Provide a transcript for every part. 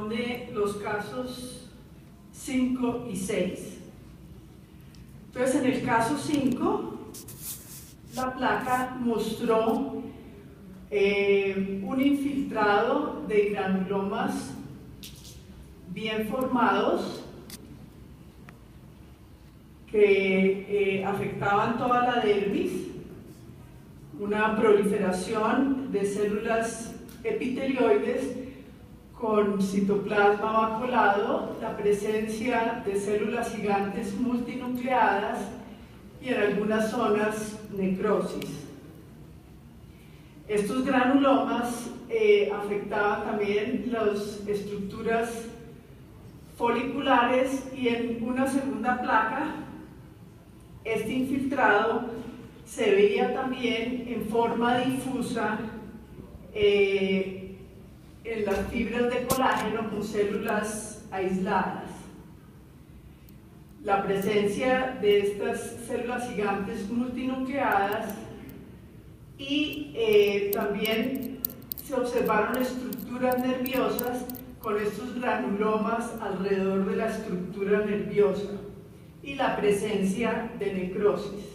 corresponde los casos 5 y 6. Entonces, en el caso 5, la placa mostró un infiltrado de granulomas bien formados que afectaban toda la dermis, una proliferación de células epitelioides con citoplasma vacuolado, la presencia de células gigantes multinucleadas y en algunas zonas necrosis. Estos granulomas afectaban también las estructuras foliculares y en una segunda placa este infiltrado se veía también en forma difusa en las fibras de colágeno con células aisladas. La presencia de estas células gigantes multinucleadas y también se observaron estructuras nerviosas con estos granulomas alrededor de la estructura nerviosa y la presencia de necrosis.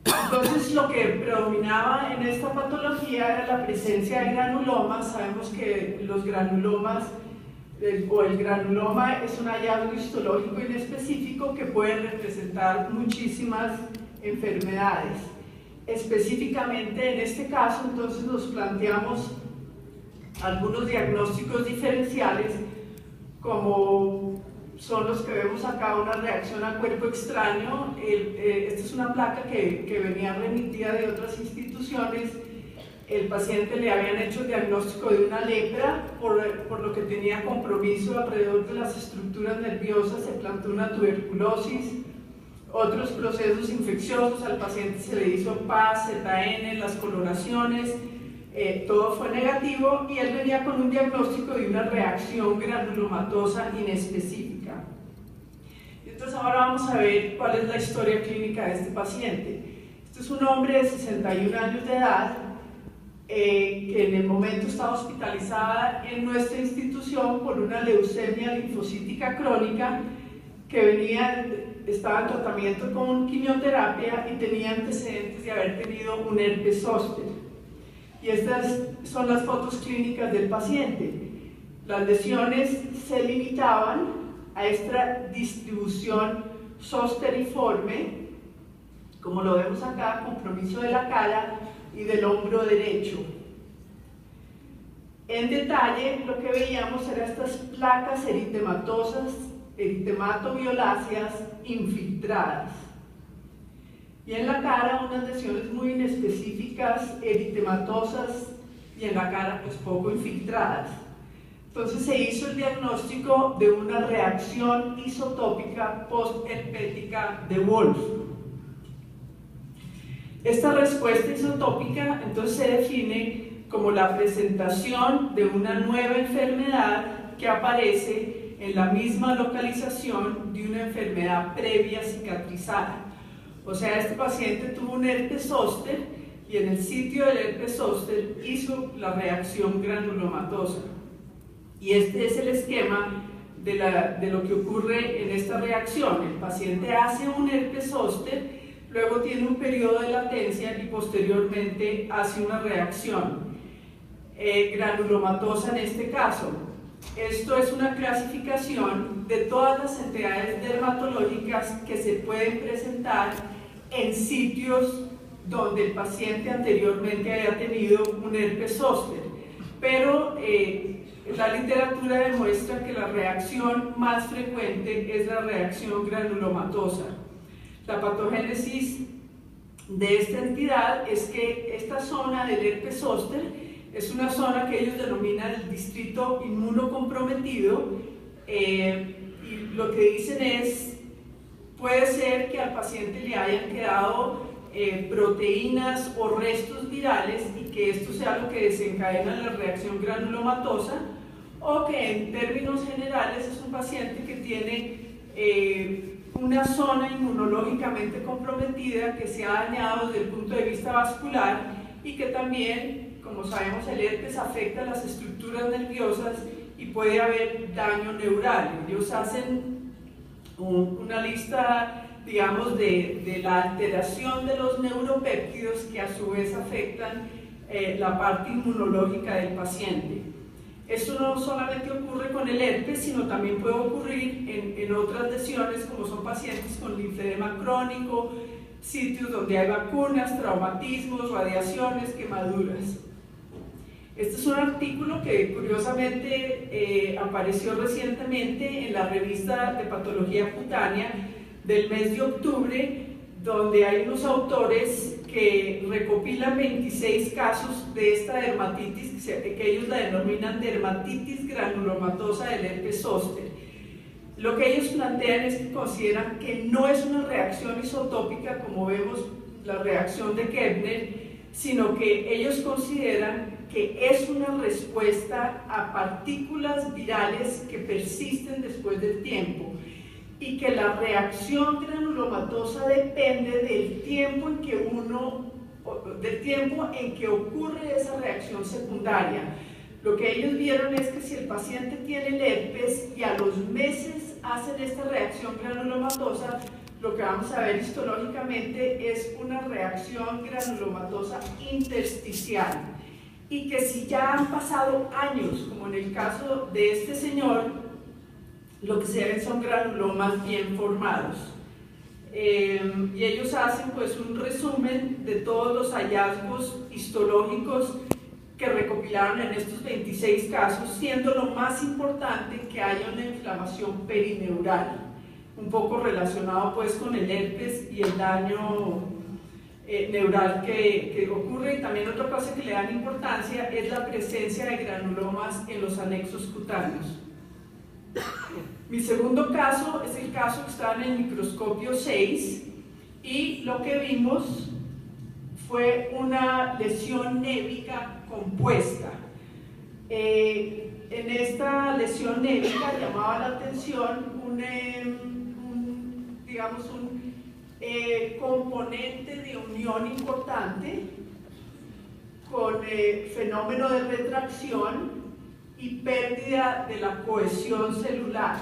Entonces, lo que predominaba en esta patología era la presencia de granulomas. Sabemos que los granulomas o el granuloma es un hallazgo histológico inespecífico que puede representar muchísimas enfermedades. Específicamente en este caso, entonces nos planteamos algunos diagnósticos diferenciales, como son los que vemos acá, una reacción a cuerpo extraño. Esta es una placa que venía remitida de otras instituciones. El paciente le habían hecho el diagnóstico de una lepra, por lo que tenía compromiso alrededor de las estructuras nerviosas, se planteó una tuberculosis, otros procesos infecciosos, al paciente se le hizo PAS, ZN, las coloraciones, todo fue negativo y él venía con un diagnóstico de una reacción granulomatosa inespecífica. Entonces ahora vamos a ver cuál es la historia clínica de este paciente. Este es un hombre de 61 años de edad que en el momento estaba hospitalizada en nuestra institución por una leucemia linfocítica crónica que estaba en tratamiento con quimioterapia y tenía antecedentes de haber tenido un herpes zóster. Y estas son las fotos clínicas del paciente. Las lesiones se limitaban a esta distribución zosteriforme, como lo vemos acá, compromiso de la cara y del hombro derecho. En detalle, lo que veíamos eran estas placas eritematosas, eritematoviolaceas infiltradas. Y en la cara unas lesiones muy inespecíficas, eritematosas, y en la cara pues poco infiltradas. Entonces se hizo el diagnóstico de una reacción isotópica postherpética de Wolff. Esta respuesta isotópica entonces se define como la presentación de una nueva enfermedad que aparece en la misma localización de una enfermedad previa cicatrizada. O sea, este paciente tuvo un herpes zóster y en el sitio del herpes zóster hizo la reacción granulomatosa. Y este es el esquema de lo que ocurre en esta reacción. El paciente hace un herpes zóster, luego tiene un periodo de latencia y posteriormente hace una reacción granulomatosa en este caso. Esto es una clasificación de todas las entidades dermatológicas que se pueden presentar en sitios donde el paciente anteriormente haya tenido un herpes zóster. Pero la literatura demuestra que la reacción más frecuente es la reacción granulomatosa. La patogénesis de esta entidad es que esta zona del herpes zóster es una zona que ellos denominan el distrito inmunocomprometido, y lo que dicen es, puede ser que al paciente le hayan quedado proteínas o restos virales y que esto sea lo que desencadena la reacción granulomatosa, o que en términos generales es un paciente que tiene una zona inmunológicamente comprometida que se ha dañado desde el punto de vista vascular y que también, como como sabemos, el herpes afecta las estructuras nerviosas y puede haber daño neural. Ellos hacen una lista, digamos, de la alteración de los neuropéptidos que a su vez afectan la parte inmunológica del paciente. Esto no solamente ocurre con el herpes, sino también puede ocurrir en otras lesiones, como son pacientes con linfedema crónico, sitios donde hay vacunas, traumatismos, radiaciones, quemaduras. Este es un artículo que curiosamente apareció recientemente en la revista de Patología Cutánea del mes de octubre, donde hay unos autores que recopilan 26 casos de esta dermatitis, que ellos la denominan dermatitis granulomatosa del herpes zóster. Lo que ellos plantean es que consideran que no es una reacción isotópica, como vemos la reacción de Koebner, sino que ellos consideran que es una respuesta a partículas virales que persisten después del tiempo, y que la reacción granulomatosa depende del tiempo en que ocurre esa reacción secundaria. Lo que ellos vieron es que si el paciente tiene el herpes y a los meses hacen esta reacción granulomatosa, lo que vamos a ver histológicamente es una reacción granulomatosa intersticial, y que si ya han pasado años, como en el caso de este señor, lo que se ven son granulomas bien formados. Y ellos hacen pues un resumen de todos los hallazgos histológicos que recopilaron en estos 26 casos, siendo lo más importante que haya una inflamación perineural, un poco relacionado pues con el herpes y el daño neural que ocurre. Y también otra cosa que le dan importancia es la presencia de granulomas en los anexos cutáneos. Mi segundo caso es el caso que está en el microscopio 6, y lo que vimos fue una lesión névica compuesta. En esta lesión névica llamaba la atención un componente de unión importante con fenómeno de retracción y pérdida de la cohesión celular,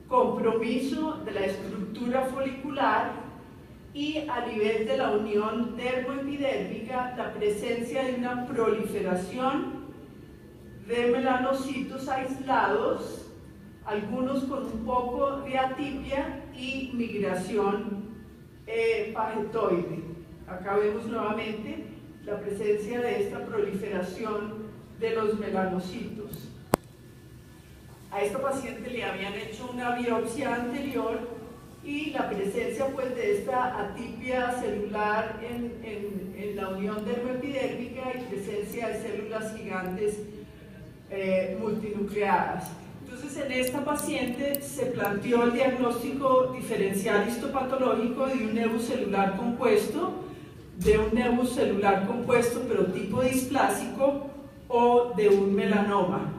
compromiso de la estructura folicular y a nivel de la unión dermoepidérmica la presencia de una proliferación de melanocitos aislados, algunos con un poco de atipia y migración pagetoide. Acá vemos nuevamente la presencia de esta proliferación de los melanocitos. A esta paciente le habían hecho una biopsia anterior y la presencia pues de esta atipia celular en la unión dermoepidérmica y presencia de células gigantes multinucleadas. Entonces en esta paciente se planteó el diagnóstico diferencial histopatológico de un nevus celular compuesto, pero tipo displásico, o de un melanoma.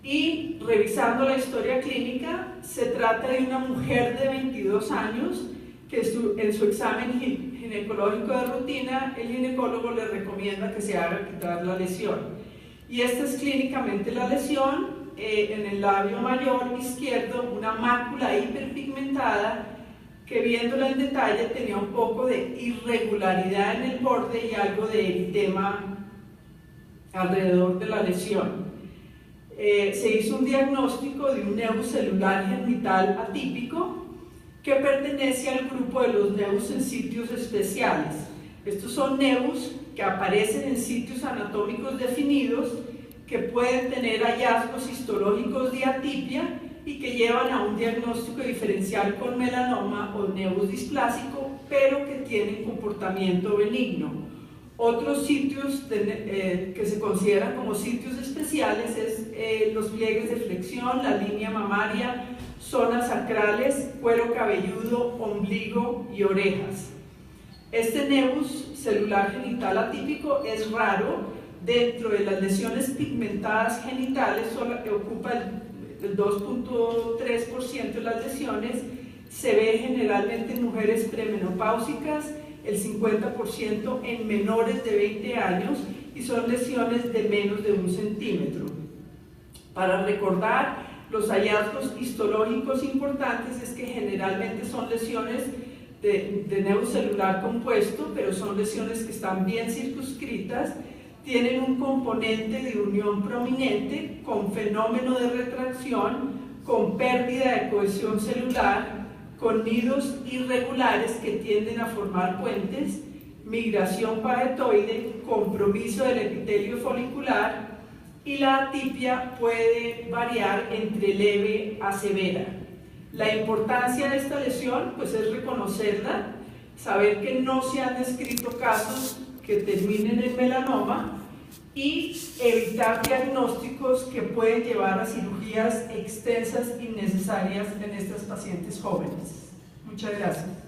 Y revisando la historia clínica, se trata de una mujer de 22 años que en su examen ginecológico de rutina, el ginecólogo le recomienda que se haga quitar la lesión. Y esta es clínicamente la lesión en el labio mayor izquierdo, una mácula hiperpigmentada que, viéndola en detalle, tenía un poco de irregularidad en el borde y algo de eritema alrededor de la lesión. Se hizo un diagnóstico de un nevus celular genital atípico que pertenece al grupo de los nevus en sitios especiales. Estos son nevus que aparecen en sitios anatómicos definidos, que pueden tener hallazgos histológicos de atipia y que llevan a un diagnóstico diferencial con melanoma o nevus displásico, pero que tienen comportamiento benigno. Otros sitios que se consideran como sitios especiales es los pliegues de flexión, la línea mamaria, zonas sacrales, cuero cabelludo, ombligo y orejas. Este nevus celular genital atípico es raro. Dentro de las lesiones pigmentadas genitales, solo que ocupa el 2.3% de las lesiones, se ve generalmente en mujeres premenopáusicas el 50% en menores de 20 años y son lesiones de menos de 1 centímetro. Para recordar, los hallazgos histológicos importantes es que generalmente son lesiones de neurocelular compuesto, pero son lesiones que están bien circunscritas, tienen un componente de unión prominente con fenómeno de retracción, con pérdida de cohesión celular, con nidos irregulares que tienden a formar puentes, migración paretoide, compromiso del epitelio folicular, y la atipia puede variar entre leve a severa. La importancia de esta lesión pues es reconocerla, saber que no se han descrito casos que terminen en melanoma y evitar diagnósticos que pueden llevar a cirugías extensas innecesarias en estas pacientes jóvenes. Muchas gracias.